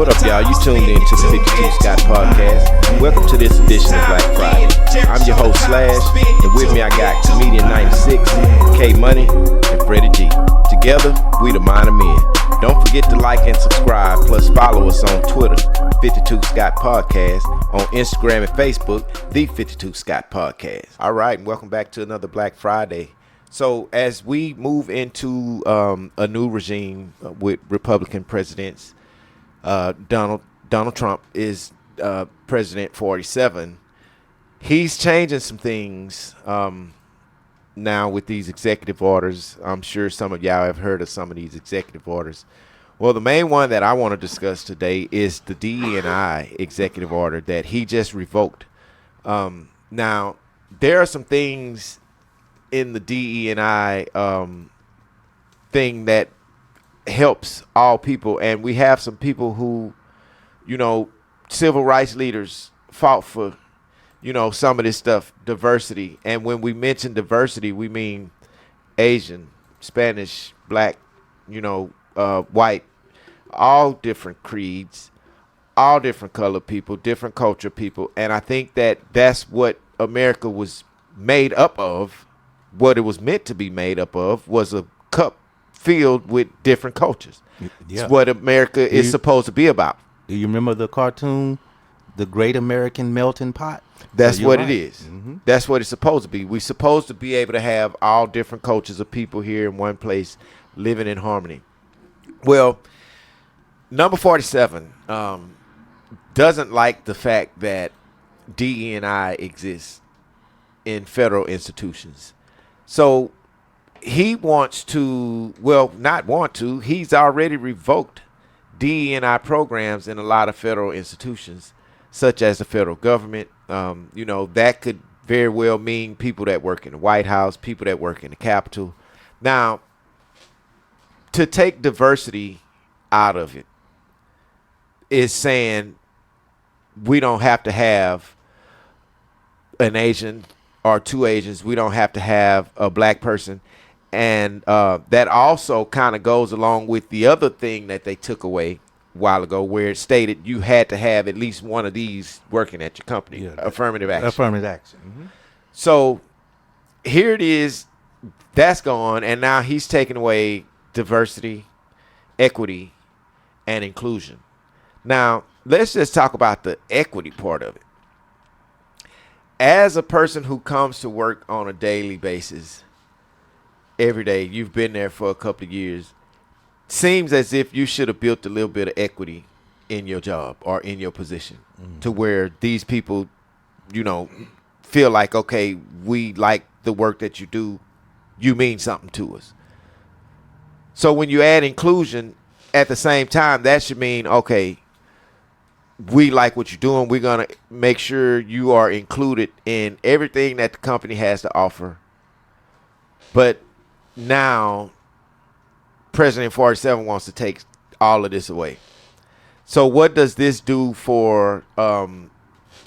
What up, y'all? You tuned in to the 52 Scott Podcast. Welcome to this edition of Black Friday. I'm your host, Slash, and with me I got Comedian 96, K Money, and Freddie G. Together, we the Mind of Men. Don't forget to like and subscribe, plus follow us on Twitter, 52 Scott Podcast, on Instagram and Facebook, the 52 Scott Podcast. All right, and welcome back to another Black Friday. So as we move into a new regime with Republican presidents, Donald Trump is President 47. He's changing some things now with these executive orders. I'm sure some of y'all have heard of some of these executive orders. Well, the main one that I want to discuss today is the D.E.I executive order that he just revoked. Now, there are some things in the D.E.I thing that helps all people, and we have some people who, you know, civil rights leaders fought for, you know, some of this stuff, diversity. And when we mention diversity, we mean Asian, Spanish, black, you know, white, all different creeds, all different color people, different culture people. And I think that that's what America was made up of. What it was meant to be made up of was a cup filled with different cultures. Yeah. It's what America is supposed to be about. Do you remember the cartoon, The Great American Melting Pot? That's what it is. Mm-hmm. That's what it's supposed to be. We're supposed to be able to have all different cultures of people here in one place living in harmony. Well, number 47 doesn't like the fact that DE&I exists in federal institutions. So he wants to, well, not want to, he's already revoked DE&I programs in a lot of federal institutions, such as the federal government. You know, that could very well mean people that work in the White House, people that work in the Capitol. Now, to take diversity out of it is saying we don't have to have an Asian or two Asians. We don't have to have a black person. And that also kind of goes along with the other thing that they took away a while ago, where it stated you had to have at least one of these working at your company. Yeah, affirmative action. Affirmative action. Mm-hmm. So here it is. That's gone. And now he's taking away diversity, equity, and inclusion. Now, let's just talk about the equity part of it. As a person who comes to work on a daily basis, every day, you've been there for a couple of years, seems as if you should have built a little bit of equity in your job or in your position to where these people, you know, feel like, okay, we like the work that you do. You mean something to us. So when you add inclusion at the same time, that should mean, okay, we like what you're doing. We're going to make sure you are included in everything that the company has to offer. But now, President 47 wants to take all of this away. So what does this do for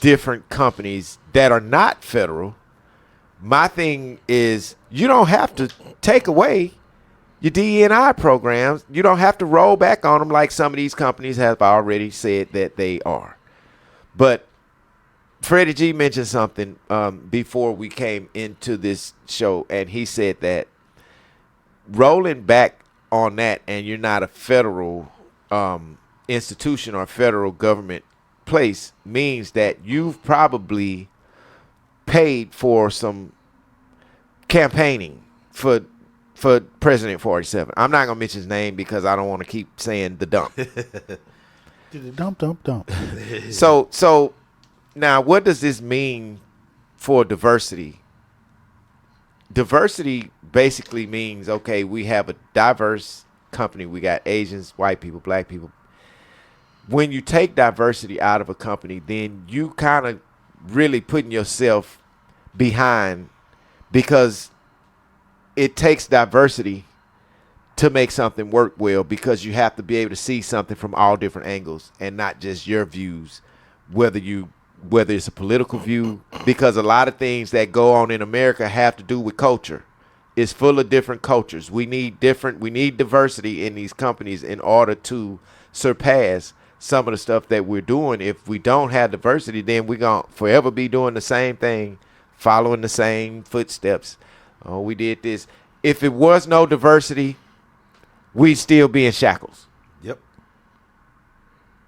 different companies that are not federal? My thing is you don't have to take away your DE&I programs. You don't have to roll back on them like some of these companies have already said that they are. But Freddie G mentioned something before we came into this show, and he said that rolling back on that, and you're not a federal institution or federal government place, means that you've probably paid for some campaigning for President 47. I'm not gonna mention his name because I don't want to keep saying the dump. Dump. So now, what does this mean for diversity? Diversity basically means, okay, we have a diverse company. We got Asians, white people, black people. When you take diversity out of a company, then you kind of really putting yourself behind, because it takes diversity to make something work well, because you have to be able to see something from all different angles and not just your views, whether it's a political view, because a lot of things that go on in America have to do with culture. It's full of different cultures. We need diversity in these companies in order to surpass some of the stuff that we're doing. If we don't have diversity, then we're going to forever be doing the same thing, following the same footsteps. Oh, we did this. If it was no diversity, we'd still be in shackles. Yep.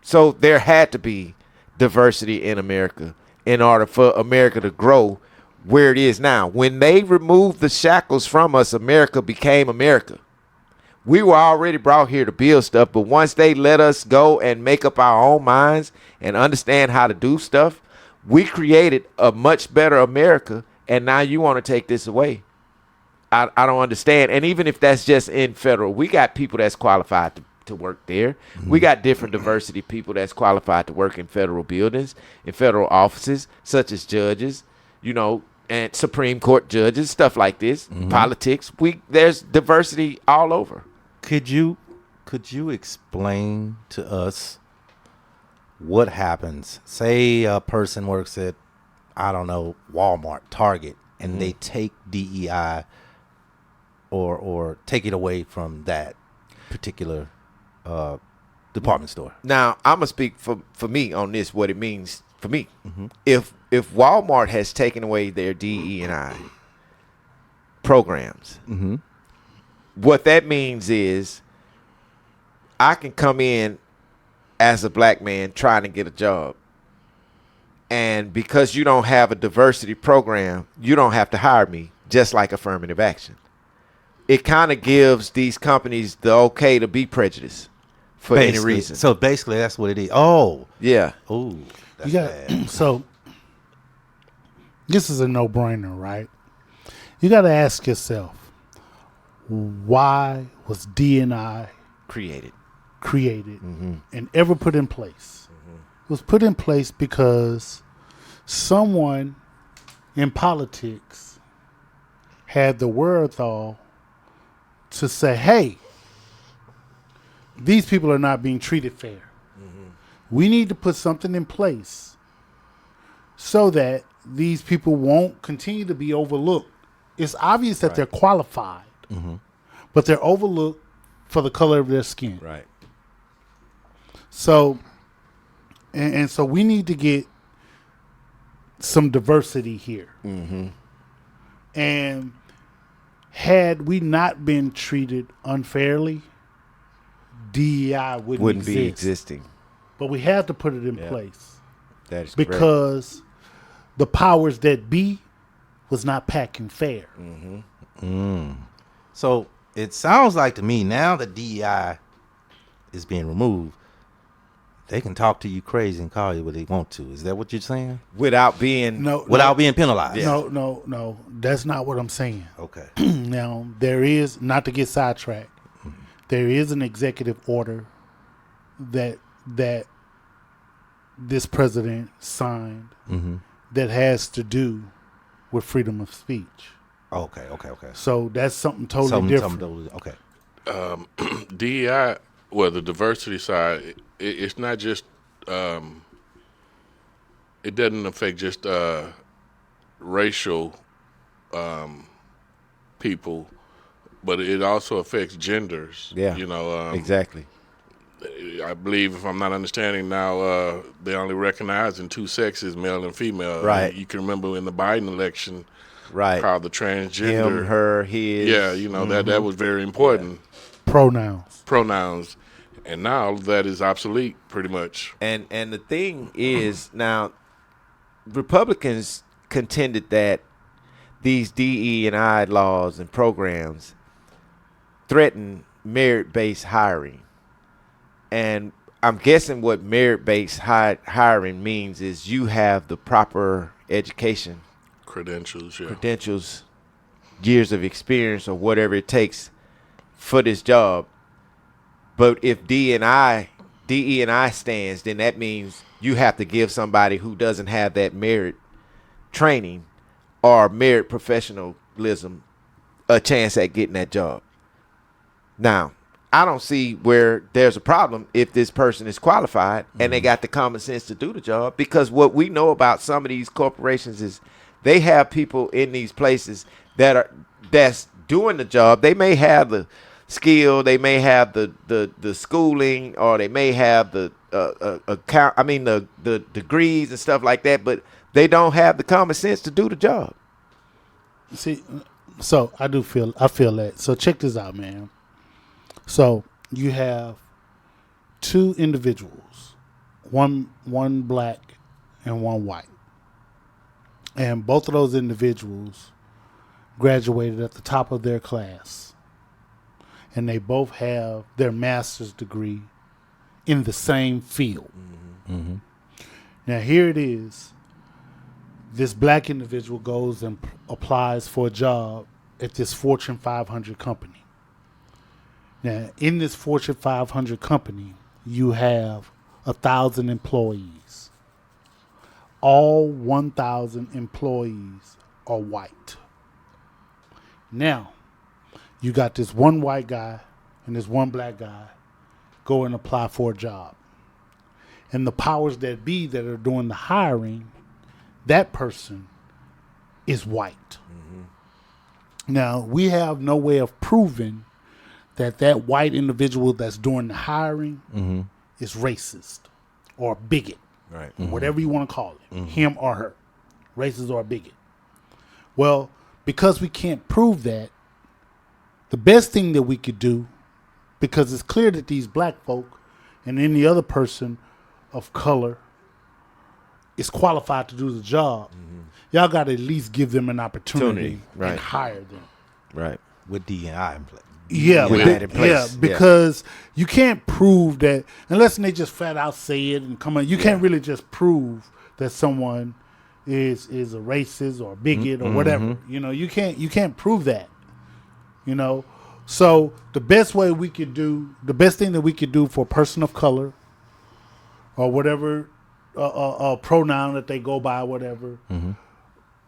So there had to be diversity in America in order for America to grow where it is now. When they removed the shackles from us, America became America. We were already brought here to build stuff, but once they let us go and make up our own minds and understand how to do stuff, we created a much better America, and now you want to take this away. I don't understand. And even if that's just in federal, we got people that's qualified to work there. Mm-hmm. We got different diversity people that's qualified to work in federal buildings, in federal offices, such as judges, and Supreme Court judges, stuff like this, politics. There's diversity all over. Could you explain to us what happens? Say a person works at, I don't know, Walmart, Target, and they take DEI or take it away from that particular department store. Now, I'm going to speak for me on this, what it means for me. Mm-hmm. If Walmart has taken away their DE&I programs, what that means is I can come in as a black man trying to get a job. And because you don't have a diversity program, you don't have to hire me, just like affirmative action. It kind of gives these companies the okay to be prejudiced for any reason. So basically, that's what it is. Oh, yeah. Oh, that's bad. So this is a no-brainer, right? You got to ask yourself, why was D&I created and ever put in place? It was put in place because someone in politics had the wherewithal to say, hey, these people are not being treated fair. We need to put something in place so that these people won't continue to be overlooked. It's obvious that they're qualified, but they're overlooked for the color of their skin. Right. So, and so we need to get some diversity here. And had we not been treated unfairly, DEI wouldn't be existing. But we had to put it in place. That is because the powers that be was not packing fair. So it sounds like to me now that DEI is being removed, they can talk to you crazy and call you what they want to. Is that what you're saying? Without being being penalized. Yeah. No. That's not what I'm saying. Okay. Now, there is, not to get sidetracked, there is an executive order that this president signed that has to do with freedom of speech. Okay. So that's something totally different. Okay. DEI, well, the diversity side, it's not just, it doesn't affect just racial people, but it also affects genders. Yeah, exactly. I believe, if I'm not understanding now, they only recognize in two sexes, male and female. Right. You can remember in the Biden election, right, how the transgender, him, her, his. Yeah, that was very important. Pronouns. And now that is obsolete, pretty much. And the thing is, now, Republicans contended that these DE&I laws and programs threaten merit-based hiring. And I'm guessing what merit-based hiring means is you have the proper education. Credentials, years of experience, or whatever it takes for this job. But if DE&I stands, then that means you have to give somebody who doesn't have that merit training or merit professionalism a chance at getting that job. Now, I don't see where there's a problem if this person is qualified and they got the common sense to do the job, because what we know about some of these corporations is they have people in these places that's doing the job. They may have the skill, they may have the schooling, or they may have the the degrees and stuff like that, but they don't have the common sense to do the job. See, so I feel that. So check this out, man. So you have two individuals, one black and one white. And both of those individuals graduated at the top of their class. And they both have their master's degree in the same field. Mm-hmm. Now, here it is. This black individual goes and applies for a job at this Fortune 500 company. Now, in this Fortune 500 company, you have 1,000 employees. All 1,000 employees are white. Now, you got this one white guy and this one black guy go and apply for a job. And the powers that be that are doing the hiring, that person is white. Mm-hmm. Now, we have no way of proving that white individual that's doing the hiring mm-hmm. is racist or bigot. Right. Mm-hmm. Whatever you want to call it, mm-hmm. him or her, racist or bigot. Well, because we can't prove that, the best thing that we could do, because it's clear that these black folk and any other person of color is qualified to do the job, mm-hmm. y'all got to at least give them an opportunity right. and hire them. Right. With D.E.I. in place. Yeah, because you can't prove that unless they just flat out say it and come on. You can't really just prove that someone is a racist or a bigot or whatever. You know, you can't prove that. You know, so the best thing that we could do for a person of color or whatever pronoun that they go by, whatever,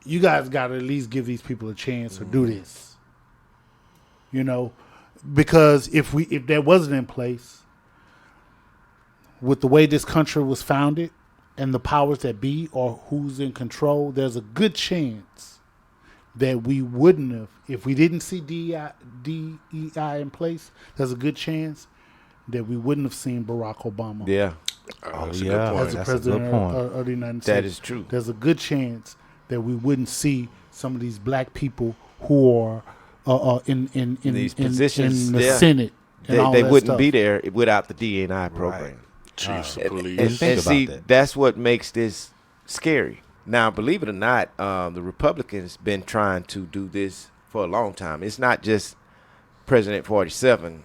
you guys got to at least give these people a chance to do this. You know. Because if that wasn't in place, with the way this country was founded and the powers that be or who's in control, there's a good chance that we wouldn't have, if we didn't see D.E.I. in place, there's a good chance that we wouldn't have seen Barack Obama. Yeah. As the president of the United States. That is true. There's a good chance that we wouldn't see some of these black people who are in these positions in the Senate. And they wouldn't stuff. be there without the D.E.I. program. Right. Chiefs of police. And see, that's what makes this scary. Now, believe it or not, the Republicans been trying to do this for a long time. It's not just President 47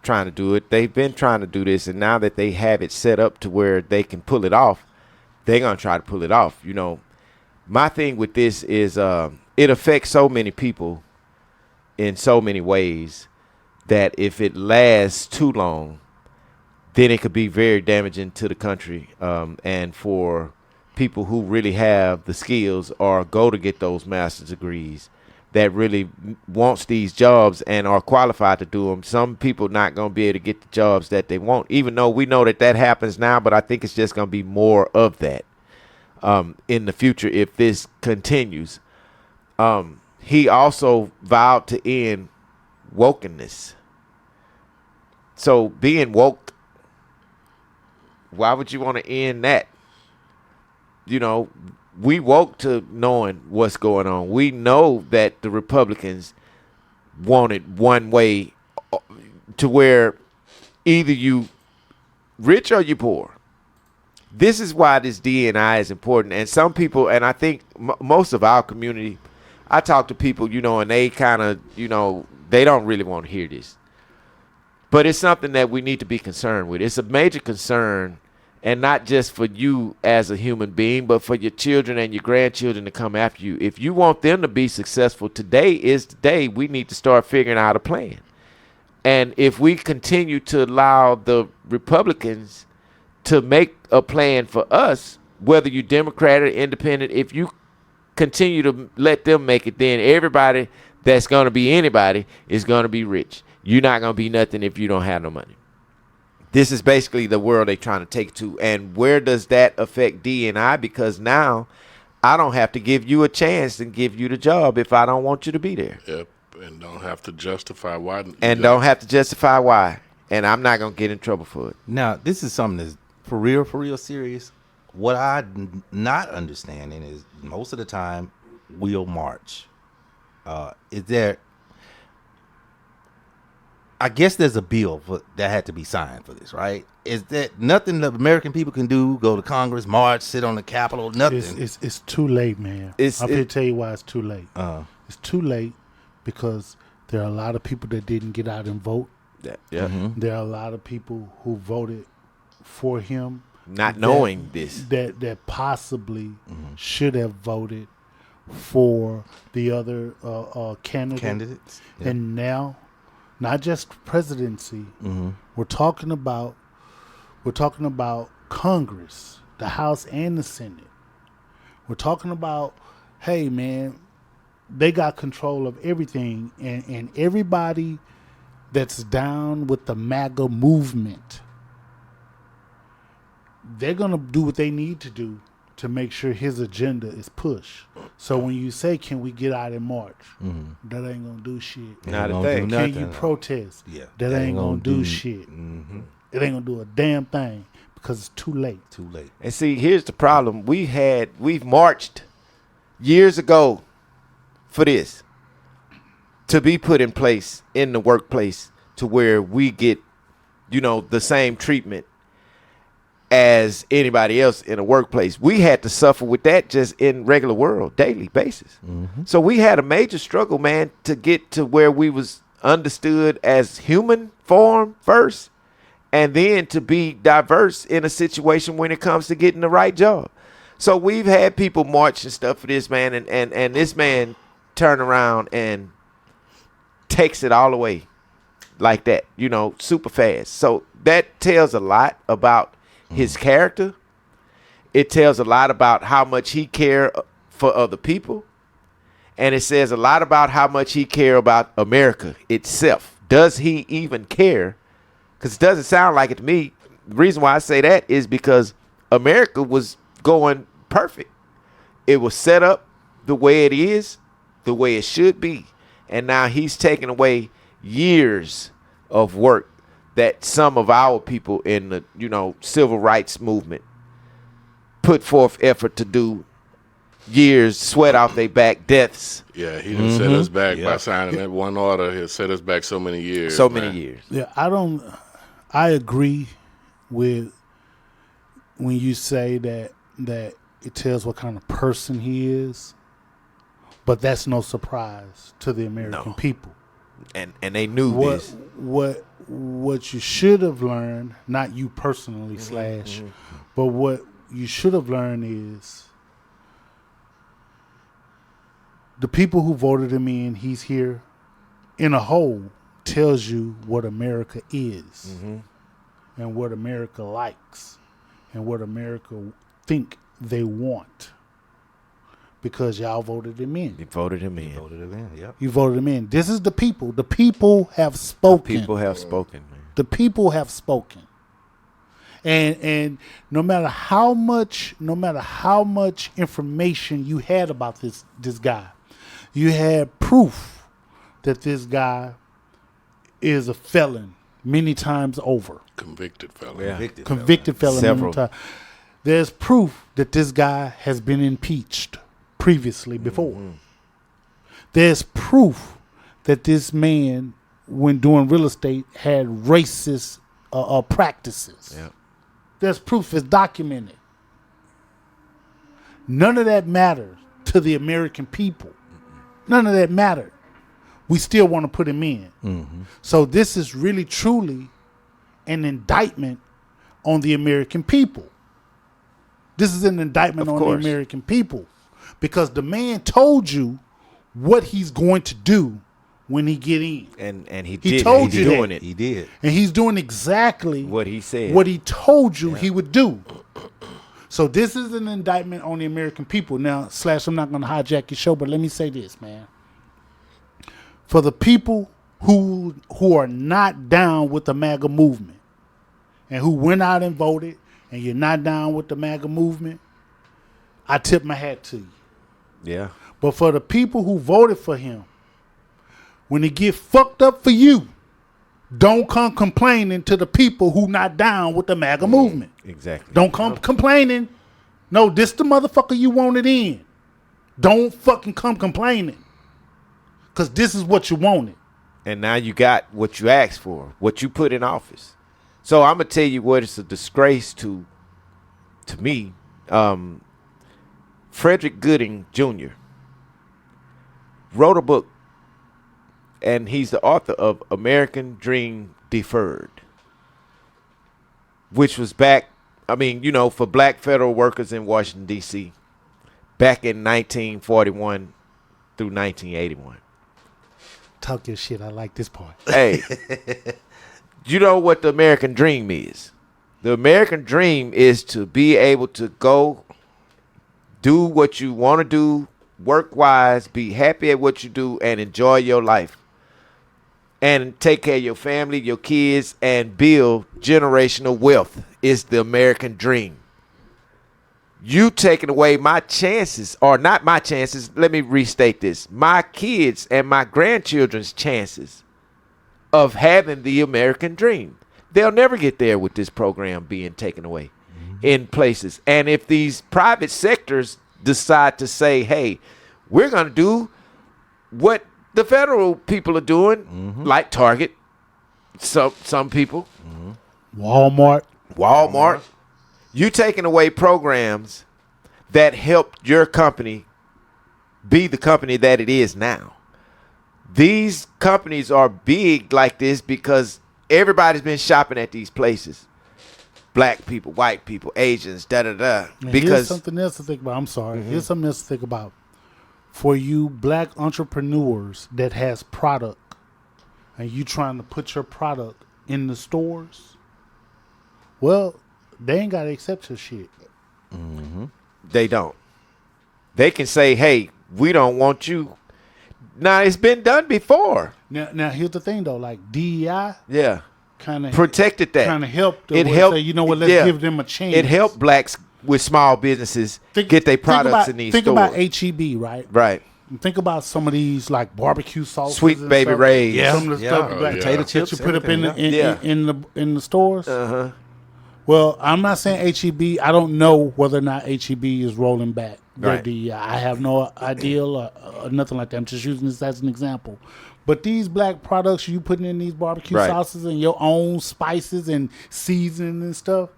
trying to do it. They've been trying to do this, and now that they have it set up to where they can pull it off, they're going to try to pull it off. You know, my thing with this is it affects so many people in so many ways that if it lasts too long, then it could be very damaging to the country and for people who really have the skills or go to get those master's degrees that really wants these jobs and are qualified to do them. Some people not going to be able to get the jobs that they want, even though we know that happens now, but I think it's just going to be more of that in the future if this continues. He also vowed to end wokeness. So being woke, why would you want to end that? You know, we woke to knowing what's going on. We know that the Republicans wanted one way to where either you rich or you poor. This is why this D.E.I. is important. And some people, and I think most of our community, I talk to people, you know, and they kind of, you know, they don't really want to hear this. But it's something that we need to be concerned with. It's a major concern, and not just for you as a human being, but for your children and your grandchildren to come after you. If you want them to be successful, today is the day we need to start figuring out a plan. And if we continue to allow the Republicans to make a plan for us, whether you're Democrat or independent, if you continue to let them make it, then everybody that's going to be anybody is going to be rich. You're not going to be nothing if you don't have no money. This is basically the world they're trying to take to. And where does that affect D.E.I.? Because now I don't have to give you a chance and give you the job if I don't want you to be there. Yep. And don't have to justify why. And don't have to justify why. And I'm not going to get in trouble for it. Now, this is something that's for real serious. What I'm not understanding is most of the time we'll march. Is there? I guess there's a bill that had to be signed for this, right? Is that nothing the American people can do? Go to Congress, march, sit on the Capitol, nothing. It's too late, man. I'm going to tell you why it's too late. It's too late because there are a lot of people that didn't get out and vote. Yeah. There are a lot of people who voted for him, Not knowing this. that possibly should have voted for the other candidates. Yeah. And now, not just presidency. We're talking about Congress, the House and the Senate. We're talking about, hey man, they got control of everything, and everybody that's down with the MAGA movement, they're gonna do what they need to do to make sure his agenda is pushed. So when you say, can we get out and march? That ain't gonna do shit. Not a Ain't gonna thing. do Can nothing. you protest? Yeah. That ain't gonna do shit. It ain't gonna do a damn thing because it's too late. Too late. And see, here's the problem. We've marched years ago for this to be put in place in the workplace to where we get, the same treatment as anybody else in a workplace. We had to suffer with that just in regular world, daily basis. So we had a major struggle, man, to get to where we was understood as human form first, and then to be diverse in a situation when it comes to getting the right job. So we've had people march and stuff for this, man, and this man turn around and takes it all away like that, super fast. So that tells a lot about his character. It tells a lot about how much he care for other people. And it says a lot about how much he care about America itself. Does he even care? Because it doesn't sound like it to me. The reason why I say that is because America was going perfect. It was set up the way it is, the way it should be. And now he's taking away years of work that some of our people in the, civil rights movement put forth effort to do. Years, sweat off their back, deaths. Yeah, he done set us back by signing that one order. He set us back so many years. Many years. Yeah, I agree with when you say that it tells what kind of person he is, but that's no surprise to the American people. And they knew this. What you should have learned, not you personally, but what you should have learned is the people who voted him in, he's here, in a whole, tells you what America is and what America likes and what America think they want. Because y'all voted him in. You voted him in. Yep. You voted him in. This is the people. The people have spoken. People have spoken, man. The people have spoken. And no matter how much information you had about this guy, you had proof that this guy is a felon many times over. Convicted felon. Yeah. Convicted felon Several. many times. There's proof that this guy has been impeached previously before. There's proof that this man, when doing real estate, had racist practices. Yeah. There's proof. It's documented. None of that matters to the American people. None of that mattered. We still want to put him in. So this is really, truly an indictment on the American people. This is an indictment on the American people. Because the man told you what he's going to do when he get in. And he He did. told He's you doing that. it. He did. And he's doing exactly What he said. what he told you he would do. So this is an indictment on the American people. Now, Slash, I'm not going to hijack your show, but let me say this, man. For the people who are not down with the MAGA movement and who went out and voted and you're not down with the MAGA movement, I tip my hat to you. Yeah. But for the people who voted for him, when it get fucked up for you, don't come complaining to the people who not down with the MAGA movement. Exactly. Don't come complaining. No, this the motherfucker you wanted in. Don't fucking come complaining. Because this is what you wanted. And now you got what you asked for, what you put in office. So I'm going to tell you what it's a disgrace to me. Frederick Gooding Jr. wrote a book, and he's the author of American Dream Deferred, which was back, for black federal workers in Washington, D.C., back in 1941 through 1981. Talk your shit. I like this part. Hey, you know what the American dream is? The American dream is to be able to go do what you want to do, work-wise, be happy at what you do, and enjoy your life. And take care of your family, your kids, and build generational wealth is the American dream. You taking away my chances, or not my chances, let me restate this. My kids and my grandchildren's chances of having the American dream. They'll never get there with this program being taken away in places. And if these private sectors decide to say, hey, we're going to do what the federal people are doing, like Target, some people, Walmart. You taking away programs that helped your company be the company that it is now. These companies are big like this because everybody's been shopping at these places. Black people, white people, Asians, da-da-da. Because here's something else to think about. I'm sorry. Here's something else to think about. For you black entrepreneurs that has product and you trying to put your product in the stores, well, they ain't got to accept your shit. They don't. They can say, hey, we don't want you. Now, it's been done before. Now here's the thing, though. Like D.E.I. Yeah. kind of protected that. Kind of helped. It helped. Say, you know what? Let's give them a chance. It helped blacks with small businesses get their products in these stores. Think about HEB, right? Right. Think about some of these like barbecue sauces, Sweet Baby Ray's, some of the stuff potato chips that you put up in the stores. Uh-huh. Well, I'm not saying HEB. I don't know whether or not HEB is rolling back their Right. DEI. I have no idea or nothing like that. I'm just using this as an example. But these black products you putting in these barbecue Right. sauces and your own spices and seasoning and stuff,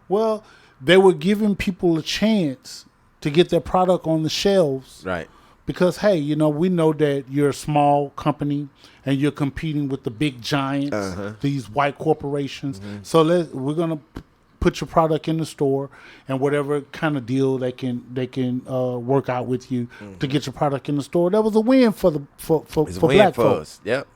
well, they were giving people a chance to get their product on the shelves. Right. Because, hey, we know that you're a small company and you're competing with the big giants, these white corporations. So we're going to put your product in the store and whatever kind of deal they can work out with you to get your product in the store. That was a win for black folks. Yep.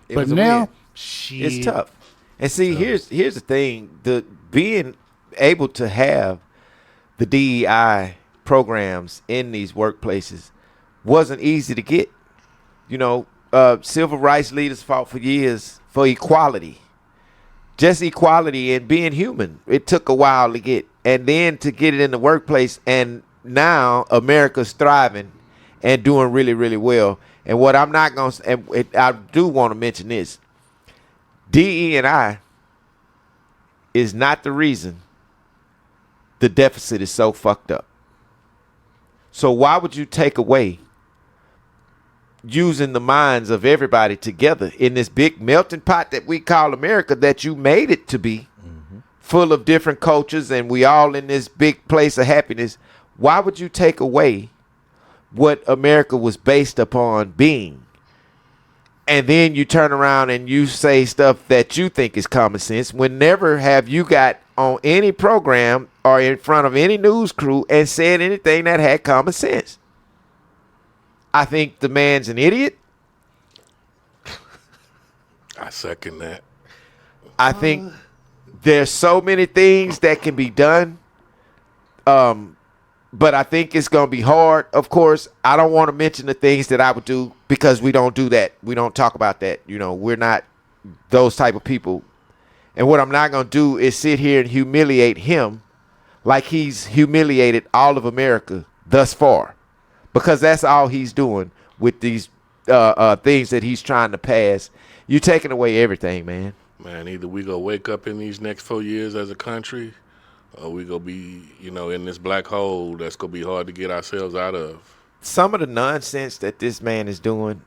But now, shit. It's tough. And see, here's the thing: being able to have the DEI programs in these workplaces wasn't easy to get. Civil rights leaders fought for years for equality. Just equality and being human. It took a while to get. And then to get it in the workplace. And now America's thriving and doing really, really well. And what I'm not going to, and I do want to mention this. DE&I is not the reason the deficit is so fucked up. So why would you take away using the minds of everybody together in this big melting pot that we call America, that you made it to be, full of different cultures, and we all in this big place of happiness? Why would you take away what America was based upon being? And then you turn around and you say stuff that you think is common sense, when never have you got on any program or in front of any news crew and said anything that had common sense. I think the man's an idiot. I second that. I think there's so many things that can be done. But I think it's going to be hard. Of course, I don't want to mention the things that I would do because we don't do that. We don't talk about that. We're not those type of people. And what I'm not going to do is sit here and humiliate him like he's humiliated all of America thus far. Because that's all he's doing with these things that he's trying to pass, you're taking away everything, man. Man, either we gonna wake up in these next 4 years as a country, or we gonna be, in this black hole that's gonna be hard to get ourselves out of. Some of the nonsense that this man is doing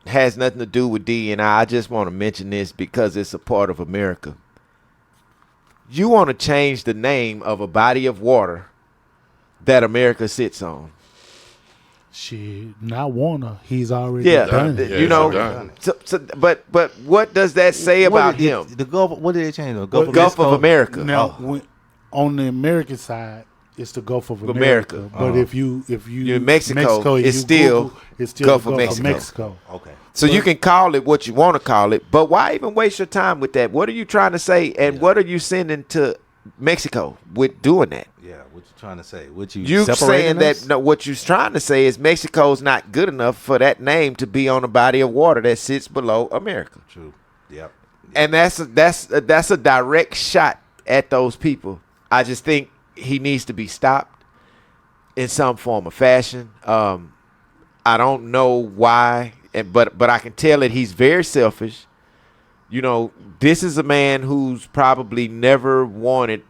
has nothing to do with D&I. I just want to mention this because it's a part of America. You want to change the name of a body of water that America sits on. Shit, not wanna. He's already Yeah, done it. you know. done. But what does that say about him? The Gulf. What did they change? The Gulf, Gulf of America. Now, on the American side, it's the Gulf of America. But if you You're in Mexico, if it's you still Google, it's still Gulf the of Gulf Mexico. Okay. So you can call it what you want to call it, but why even waste your time with that? What are you trying to say, and what are you sending to Mexico with doing that? Yeah, what you trying to say? What you You saying separating us? that what you're trying to say is Mexico's not good enough for that name to be on a body of water that sits below America. True. Yep. And that's a direct shot at those people. I just think he needs to be stopped in some form or fashion. I don't know why, but I can tell that he's very selfish. This is a man who's probably never wanted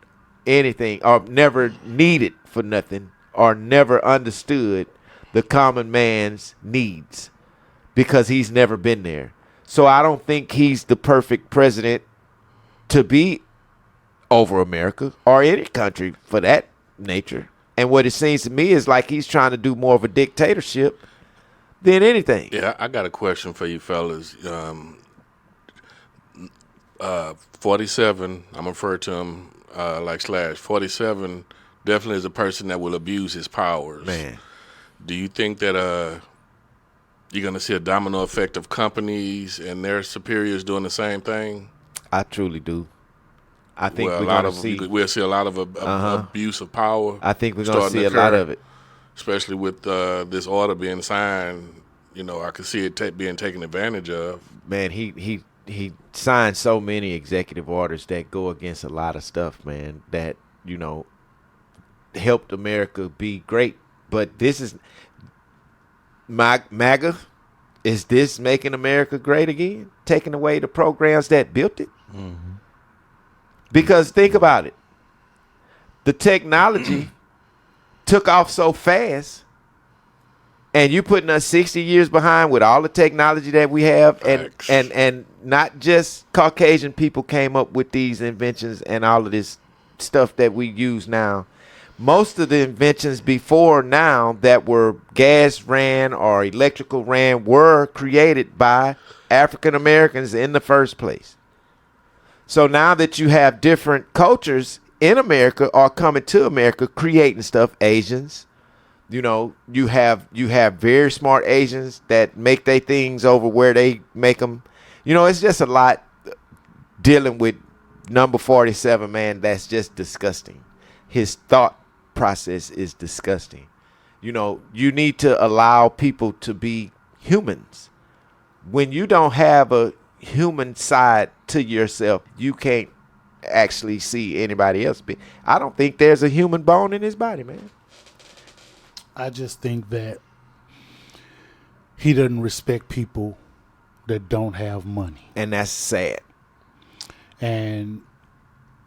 anything or never needed for nothing or never understood the common man's needs because he's never been there. So I don't think he's the perfect president to be over America or any country for that nature. And what it seems to me is like he's trying to do more of a dictatorship than anything. Yeah, I got a question for you fellas. 47, I'm referring to him like Slash. 47 definitely is a person that will abuse his powers. Man. Do you think that you're going to see a domino effect of companies and their superiors doing the same thing? I truly do. I think we'll see a lot of abuse of power. I think we're going to see a lot of it. Especially with this order being signed, I could see it being taken advantage of. Man, he signed so many executive orders that go against a lot of stuff, man, that, helped America be great. But this is MAGA. Is this making America great again? Taking away the programs that built it? Mm-hmm. Because think about it. The technology took off so fast, and you putting us 60 years behind with all the technology that we have, and not just Caucasian people came up with these inventions and all of this stuff that we use now. Most of the inventions before now that were gas ran or electrical ran were created by African Americans in the first place. So now that you have different cultures in America or coming to America creating stuff, Asians, you have very smart Asians that make their things over where they make them. It's just a lot dealing with number 47, man. That's just disgusting. His thought process is disgusting. You need to allow people to be humans. When you don't have a human side to yourself, you can't actually see anybody else. I don't think there's a human bone in his body, man. I just think that he doesn't respect people that don't have money, and that's sad. And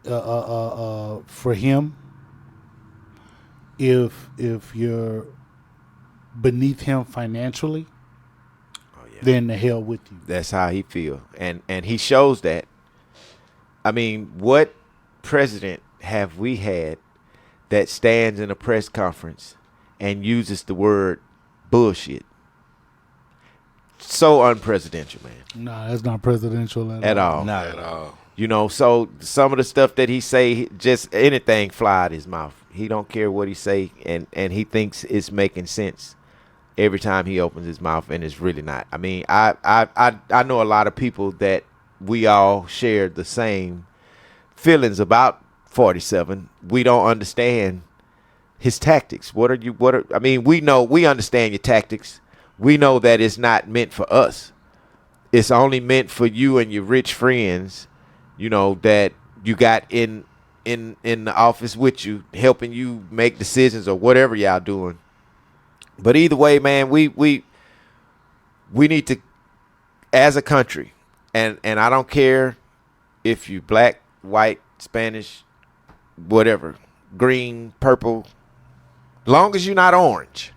for him, if you're beneath him financially, then the hell with you. That's how he feel, and he shows that. I mean, what president have we had that stands in a press conference and uses the word bullshit? So unpresidential, man. No, that's not presidential at all. Not at all. So some of the stuff that he say, just anything fly out his mouth. He don't care what he say, and he thinks it's making sense every time he opens his mouth, and it's really not. I mean, I know a lot of people that we all share the same feelings about 47. We don't understand his tactics. We understand your tactics. We know that it's not meant for us. It's only meant for you and your rich friends, that you got in the office with you, helping you make decisions or whatever y'all doing. But either way, man, we we need to, as a country, and I don't care if you black, white, Spanish, whatever, green, purple, long as you're not orange.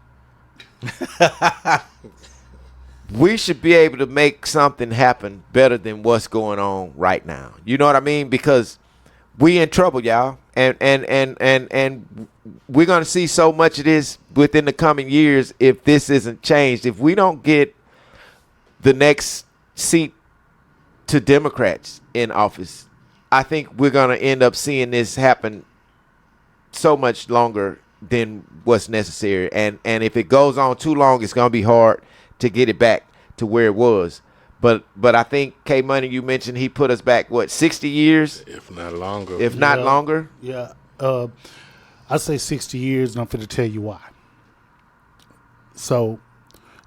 We should be able to make something happen better than what's going on right now. You know what I mean? Because we in trouble, y'all. And we're going to see so much of this within the coming years if this isn't changed. If we don't get the next seat to Democrats in office, I think we're going to end up seeing this happen so much longer than what's necessary. And if it goes on too long, it's going to be hard to get it back to where it was. But I think, K Money, you mentioned he put us back, 60 years? If not longer. If not longer? Yeah. I say 60 years, and I'm going to tell you why. So,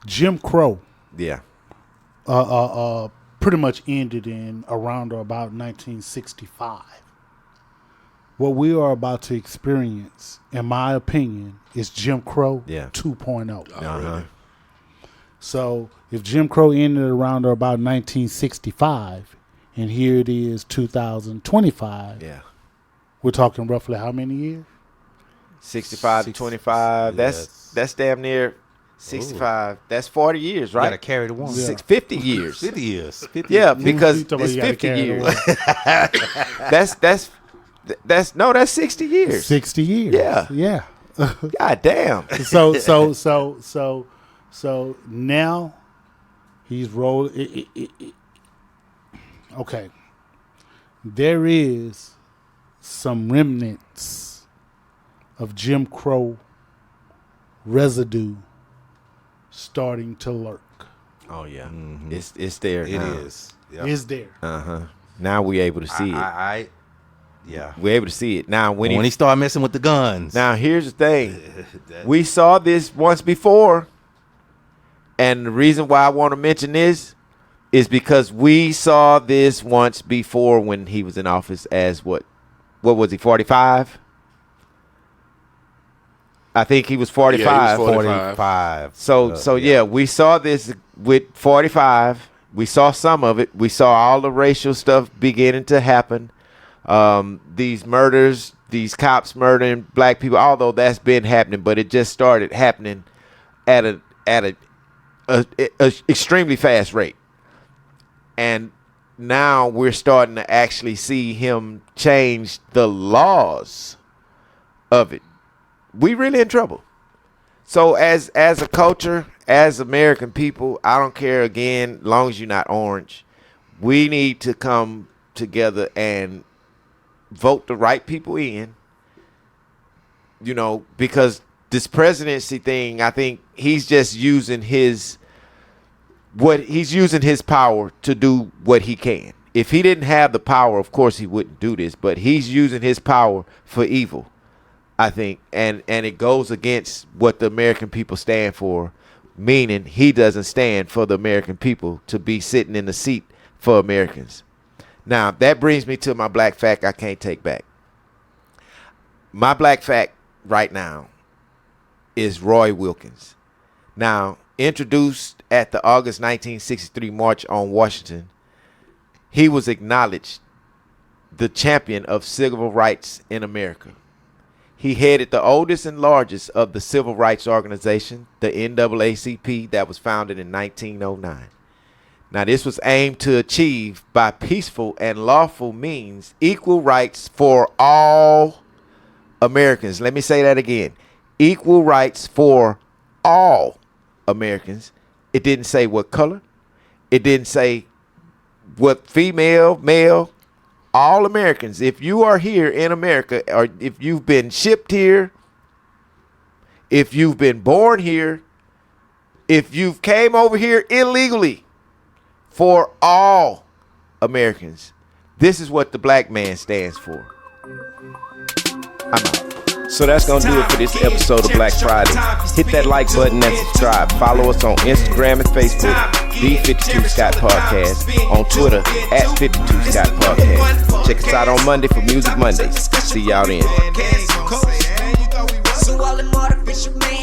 Jim Crow Yeah. pretty much ended in around or about 1965. What we are about to experience, in my opinion, is Jim Crow 2.0. Uh-huh. So if Jim Crow ended around or about 1965, and here it is 2025, we're talking roughly how many years? 65 to 25. That's damn near 65. Ooh. That's 40 years, right? You got to carry the one. 50 years. 50 years. 50 yeah, because it's 50 years. that's 60 years. 60 years. Yeah. God damn. So now he's rolling. Okay. There is some remnants of Jim Crow residue starting to lurk. Oh yeah, it's there. It is. Yep. It's there. Now we're able to see it. Yeah, we're able to see it now. When he started messing with the guns. Now here's the thing: we saw this once before, and the reason why I want to mention this is because we saw this once before when he was in office as what was he, 45? I think he was 45. Yeah, he was 45. So we saw this with 45. We saw some of it. We saw all the racial stuff beginning to happen. These murders, these cops murdering black people, although that's been happening, but it just started happening at a extremely fast rate. And now we're starting to actually see him change the laws of it. We really in trouble. So as a culture, as American people, I don't care, again, as long as you're not orange, we need to come together and vote the right people in, because this presidency thing, I think he's just using his power to do what he can. If he didn't have the power, of course he wouldn't do this, but he's using his power for evil, I think, and it goes against what the American people stand for, meaning he doesn't stand for the American people to be sitting in the seat for Americans. Now, that brings me to my black fact I can't take back. My black fact right now is Roy Wilkins. Now, introduced at the August 1963 March on Washington, he was acknowledged the champion of civil rights in America. He headed the oldest and largest of the civil rights organization, the NAACP, that was founded in 1909. Now, this was aimed to achieve, by peaceful and lawful means, equal rights for all Americans. Let me say that again. Equal rights for all Americans. It didn't say what color. It didn't say what female, male. All Americans. If you are here in America, or if you've been shipped here, if you've been born here, if you've came over here illegally, for all Americans, this is what the black man stands for. I'm out. So that's going to do it for this episode of Black Friday. Hit that like button and subscribe. Follow us on Instagram and Facebook, D52 Scott Podcast. On Twitter, @52 Scott Podcast. Check us out on Monday for Music Mondays. See y'all then. So all them artificial man